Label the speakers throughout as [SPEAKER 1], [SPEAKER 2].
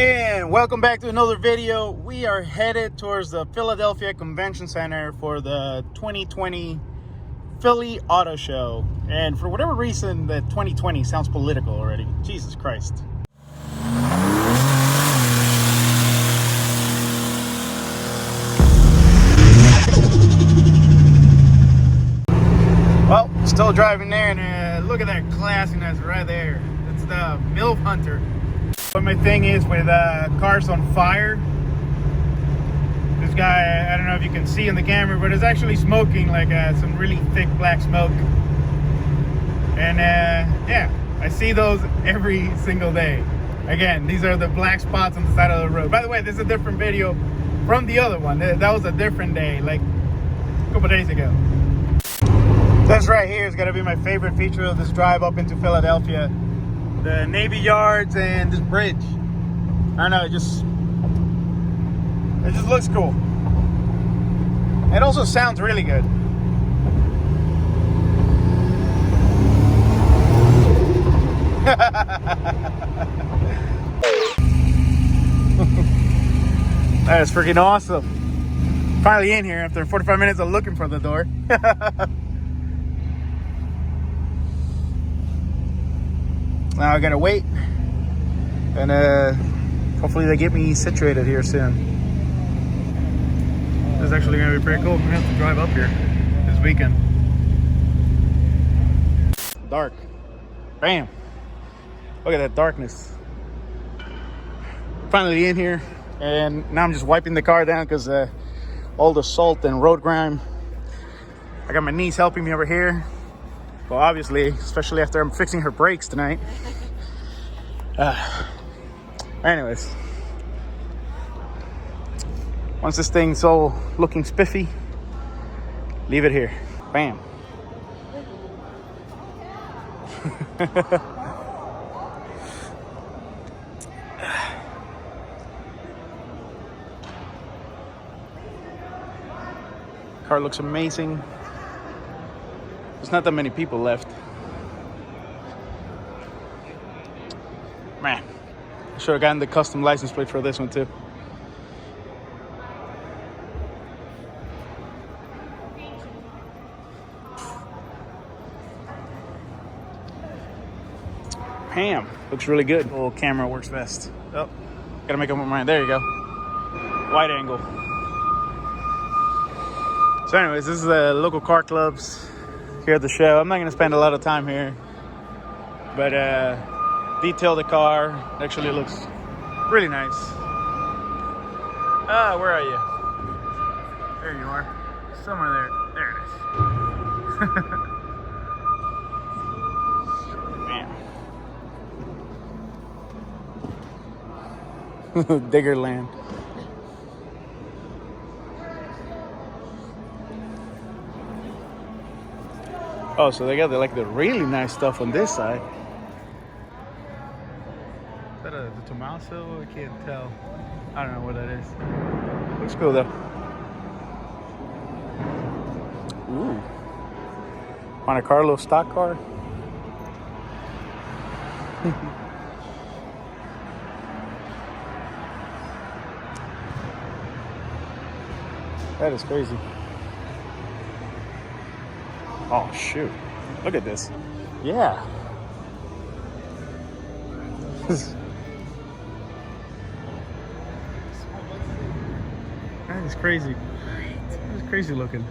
[SPEAKER 1] And welcome back to another video. We are headed towards the Philadelphia Convention Center for the 2020 Philly Auto Show. And for whatever reason, that 2020 sounds political already. Jesus Christ. Well, still driving there, and look at that classiness right there. It's the MILF Hunter. But my thing is with cars on fire, this guy, I don't know if you can see in the camera, but it's actually smoking like some really thick black smoke. And yeah, I see those every single day. Again, these are the black spots on the side of the road. By the way, this is a different video from the other one. That was a different day, like a couple days ago. This right here is gonna be my favorite feature of this drive up into Philadelphia. The Navy Yards and this bridge. I don't know, it just looks cool. It also sounds really good. That is freaking awesome. Finally in here after 45 minutes of looking for the door. Now I gotta wait, and hopefully they get me situated here soon. This is actually gonna be pretty cool. I'm gonna have to drive up here this weekend. Dark. Bam. Look at that darkness. Finally in here, and now I'm just wiping the car down because all the salt and road grime. I got my niece helping me over here. Well, obviously, especially after I'm fixing her brakes tonight. Anyways, once this thing's all looking spiffy, leave it here. Bam. Car looks amazing. There's not that many people left. Man, I should have gotten the custom license plate for this one too. Bam, looks really good. The little camera works best. Oh, gotta make up my mind. There you go. Wide angle. So anyways, this is the local car clubs here at the show. I'm not gonna spend a lot of time here, but detail the car. It actually looks really nice. Where are you? There you are. Somewhere there. There it is. Man. Digger land. Oh, so they got the really nice stuff on this side. Is that the Tomaso? I can't tell. I don't know what that is. Looks cool though. Ooh. Monte Carlo stock car. That is crazy. Oh shoot, look at this. Yeah. That is crazy. That is crazy looking.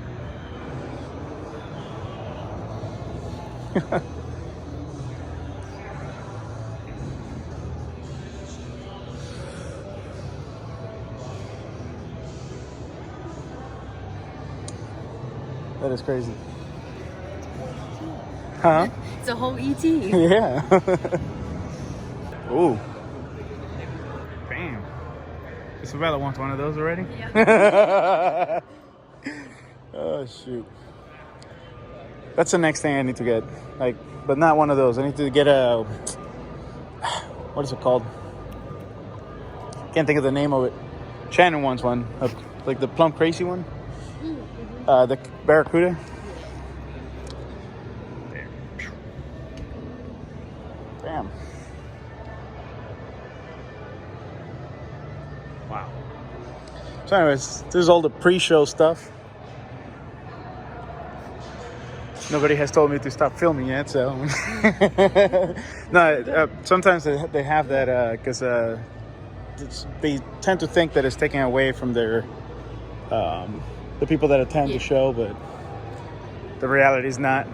[SPEAKER 1] That is crazy. Huh?
[SPEAKER 2] It's a whole ET.
[SPEAKER 1] Yeah. Ooh. Bam. Isabella wants one of those already? Yeah. Oh, shoot. That's the next thing I need to get. Like, but not one of those. I need to get a... What is it called? Can't think of the name of it. Shannon wants one. Like the Plum Crazy one. The Barracuda. Bam. Wow. So anyways, this is all the pre-show stuff. Nobody has told me to stop filming yet, so. No, sometimes they have that because they tend to think that it's taking away from their the people that attend the show, but the reality is not.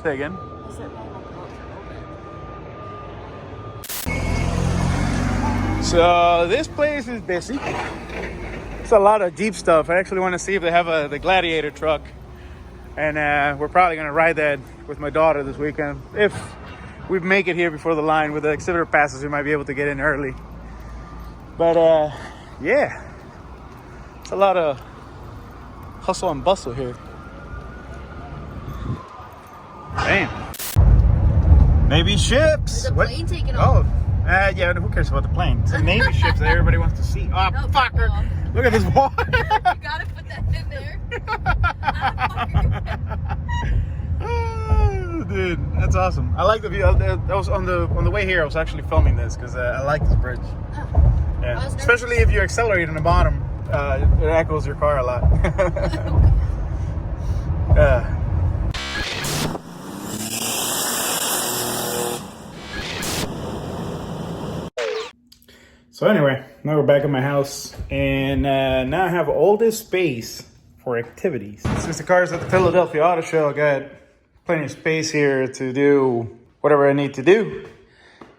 [SPEAKER 1] Say again. So this place is busy. It's a lot of Jeep stuff. I actually want to see if they have the Gladiator truck, and we're probably gonna ride that with my daughter this weekend. If we make it here before the line with the exhibitor passes, we might be able to get in early. But yeah, it's a lot of hustle and bustle here. Damn. Maybe ships.
[SPEAKER 2] There's a plane taking off.
[SPEAKER 1] Oh, yeah. Who cares about the plane? It's the Navy ships that everybody wants to see. Oh, no, fucker! Look at this wall.
[SPEAKER 2] You gotta put that in there.
[SPEAKER 1] Oh, dude, that's awesome. I like the view. I was on the way here. I was actually filming this because I like this bridge. Yeah, especially if you accelerate in the bottom, it echoes your car a lot. So anyway, now we're back at my house, and now I have all this space for activities. Since the car is at the Philadelphia Auto Show, I got plenty of space here to do whatever I need to do.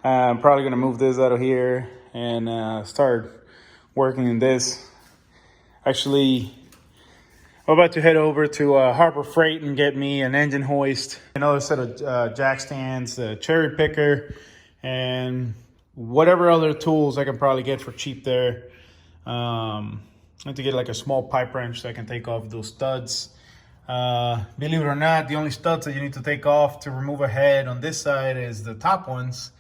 [SPEAKER 1] I'm probably gonna move this out of here and start working in this. Actually, I'm about to head over to Harbor Freight and get me an engine hoist, another set of jack stands, a cherry picker, and whatever other tools I can probably get for cheap there. I have to get like a small pipe wrench so I can take off those studs. Believe it or not, the only studs that you need to take off to remove a head on this side is the top ones.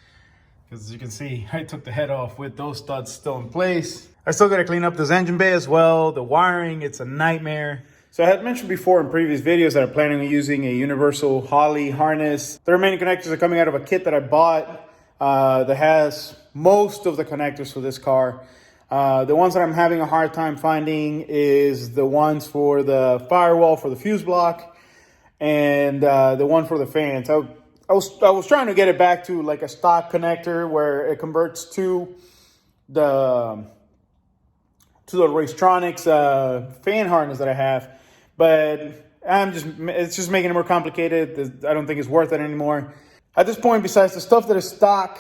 [SPEAKER 1] Because as you can see, I took the head off with those studs still in place. I still got to clean up this engine bay as well. The wiring, it's a nightmare. So I had mentioned before in previous videos that I'm planning on using a universal Holley harness. The remaining connectors are coming out of a kit that I bought that has most of the connectors for this car. The ones that I'm having a hard time finding is the ones for the firewall for the fuse block and the one for the fans. I was trying to get it back to like a stock connector where it converts to the Racetronics fan harness that I have, but it's just making it more complicated. I don't think it's worth it anymore. At this point, besides the stuff that is stock,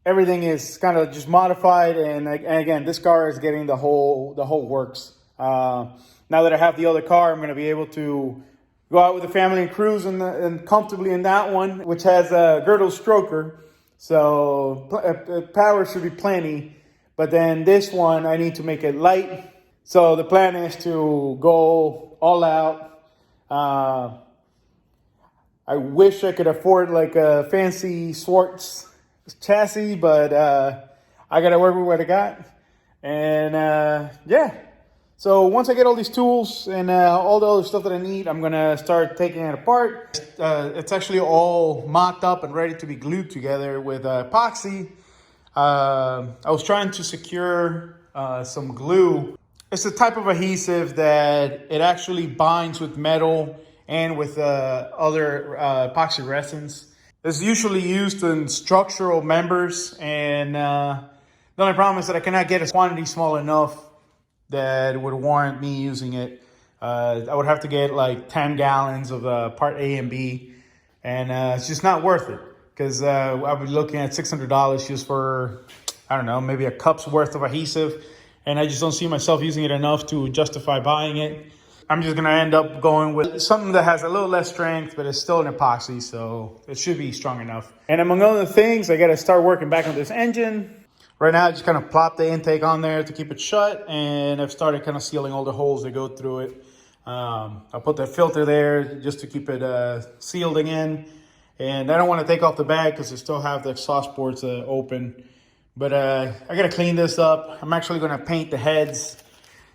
[SPEAKER 1] everything is kind of just modified. And again, this car is getting the whole works. Now that I have the other car, I'm going to be able to go out with the family and cruise and comfortably in that one, which has a girdle stroker. So power should be plenty. But then this one, I need to make it light. So the plan is to go all out. I wish I could afford like a fancy Swartz chassis, but I got to work with what I got. And yeah, so once I get all these tools and all the other stuff that I need, I'm going to start taking it apart. It's actually all mocked up and ready to be glued together with epoxy. I was trying to secure some glue. It's a type of adhesive that it actually binds with metal and with other epoxy resins. It's usually used in structural members, and the only problem is that I cannot get a quantity small enough that would warrant me using it. I would have to get like 10 gallons of part A and B, and it's just not worth it, because I'll be looking at $600 just for, I don't know, maybe a cup's worth of adhesive, and I just don't see myself using it enough to justify buying it. I'm just going to end up going with something that has a little less strength, but it's still an epoxy, so it should be strong enough. And among other things, I got to start working back on this engine. Right now, I just kind of plop the intake on there to keep it shut, and I've started kind of sealing all the holes that go through it. I'll put that filter there just to keep it sealed again. And I don't want to take off the bag because I still have the exhaust ports open. But I got to clean this up. I'm actually going to paint the heads.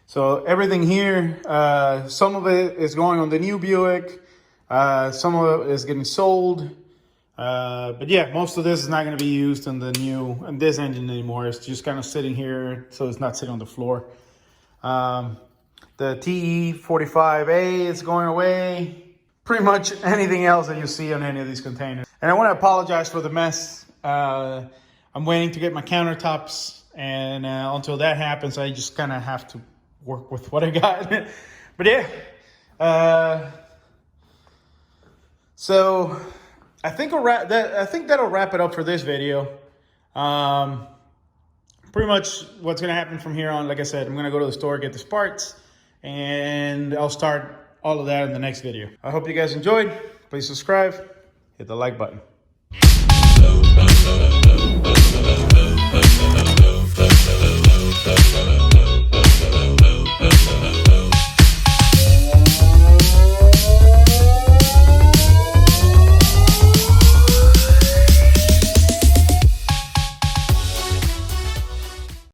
[SPEAKER 1] So everything here, some of it is going on the new Buick. Some of it is getting sold. But yeah, most of this is not going to be used in this engine anymore. It's just kind of sitting here, so it's not sitting on the floor. The TE45A is going away. Pretty much anything else that you see on any of these containers. And I want to apologize for the mess. I'm waiting to get my countertops, and until that happens, I just kind of have to work with what I got. But yeah, so I think that'll wrap it up for this video. Pretty much what's gonna happen from here on, like I said, I'm gonna go to the store, get the parts, and I'll start all of that in the next video. I hope you guys enjoyed. Please subscribe, hit the like button.